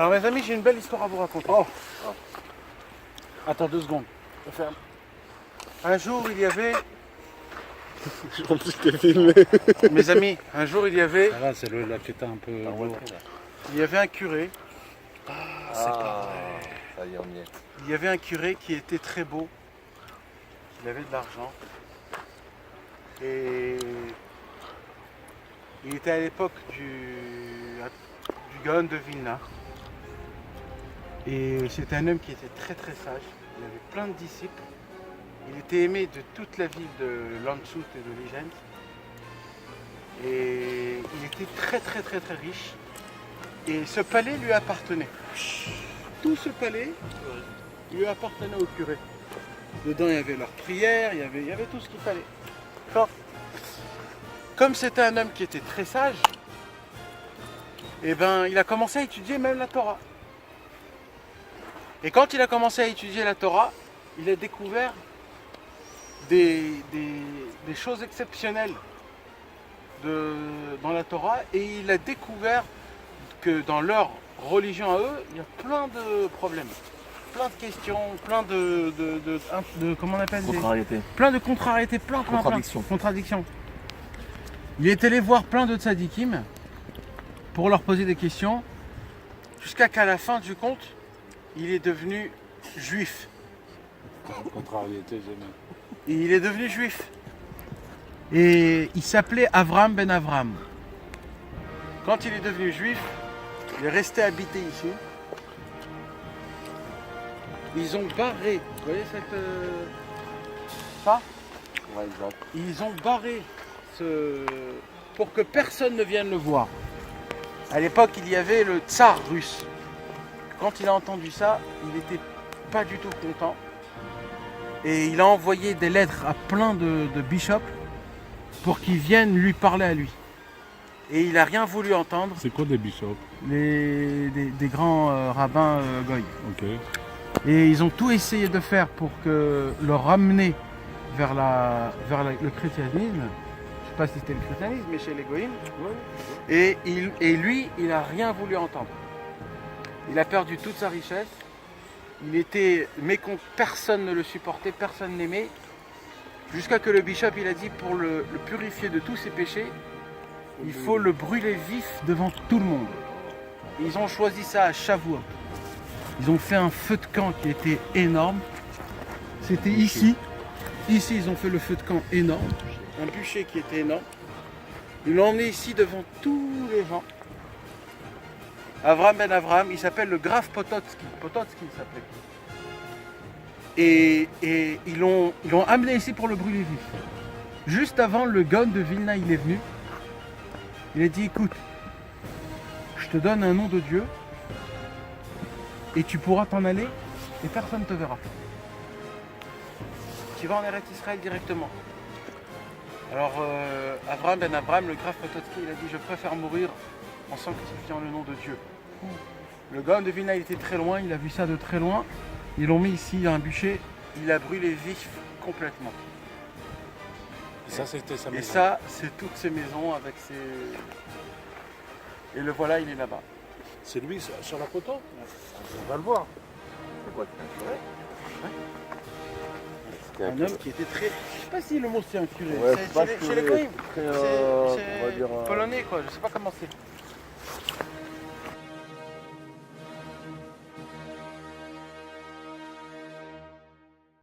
Alors mes amis, j'ai une belle histoire à vous raconter. Oh. Attends 2 secondes. Je ferme. Un jour, il y avait... Je pense que je t'ai filmé. Mes amis, un jour, il y avait... Ça va, c'est le lac qui était un peu lourd. Il y avait un curé. C'est pas vrai. Ça y est, on y est. Il y avait un curé qui était très beau. Il avait de l'argent. Et... il était à l'époque du Gaon de Vilna. Et c'était un homme qui était très très sage. Il avait plein de disciples. Il était aimé de toute la ville de Landshut et de Ligenz. Et il était très très très très riche. Et ce palais lui appartenait. Tout ce palais lui appartenait au curé. Dedans il y avait leurs prières, il y avait tout ce qu'il fallait. Enfin, comme c'était un homme qui était très sage, eh ben, il a commencé à étudier même la Torah. Et quand il a commencé à étudier la Torah, il a découvert des choses exceptionnelles dans la Torah, et il a découvert que dans leur religion à eux, il y a plein de problèmes, plein de questions, plein de comment on appelle, plein de contrariétés, plein contradictions. Il est allé voir plein de tzadikim pour leur poser des questions, jusqu'à qu'à la fin du compte, il est devenu juif. Contrariété, jamais. Et il est devenu juif. Et il s'appelait Avram ben Avram. Quand il est devenu juif, il est resté habité ici. Ils ont barré, vous voyez ça? Ouais, exact. Ils ont barré pour que personne ne vienne le voir. À l'époque, il y avait le tsar russe. Quand il a entendu ça, il n'était pas du tout content. Et il a envoyé des lettres à plein de bishops pour qu'ils viennent lui parler à lui. Et il n'a rien voulu entendre. C'est quoi des bishops? Des grands rabbins goy. Ok. Et ils ont tout essayé de faire pour le ramener vers le christianisme. Je ne sais pas si c'était le christianisme, mais chez les goïms. Et lui, il n'a rien voulu entendre. Il a perdu toute sa richesse. Il était mécontent, personne ne le supportait, personne n'aimait. Jusqu'à que le bishop, il a dit, pour le purifier de tous ses péchés, il faut le brûler vif devant tout le monde. Et ils ont choisi ça à Shavuot. Ils ont fait un feu de camp qui était énorme. C'était ici. Ici, ils ont fait le feu de camp énorme. Un bûcher qui était énorme. Ils l'ont emmené ici devant tous les gens. Avram ben Avram, il s'appelle le Graf Potocki. Potocki, il s'appelait. Et ils l'ont amené ici pour le brûler vif. Juste avant, le Gaon de Vilna, il est venu. Il a dit, écoute, je te donne un nom de Dieu et tu pourras t'en aller et personne ne te verra. Tu vas en Eretz Israël directement. Alors, Avram ben Avram, le Graf Potocki, il a dit, je préfère mourir en sanctifiant le nom de Dieu. Le Gaon de Vilna, il était très loin, il a vu ça de très loin. Ils l'ont mis ici à un bûcher, il a brûlé vif complètement. Et ça, c'était sa maison. Et ça, c'est toutes ces maisons avec ses... Et le voilà, il est là-bas. C'est lui sur la photo? On va le voir. C'est quoi, c'est Un homme qui était très... Je sais pas si le mot c'est un curé. Ouais, C'est chez les goïms. on va dire, C'est polonais quoi, je sais pas comment c'est.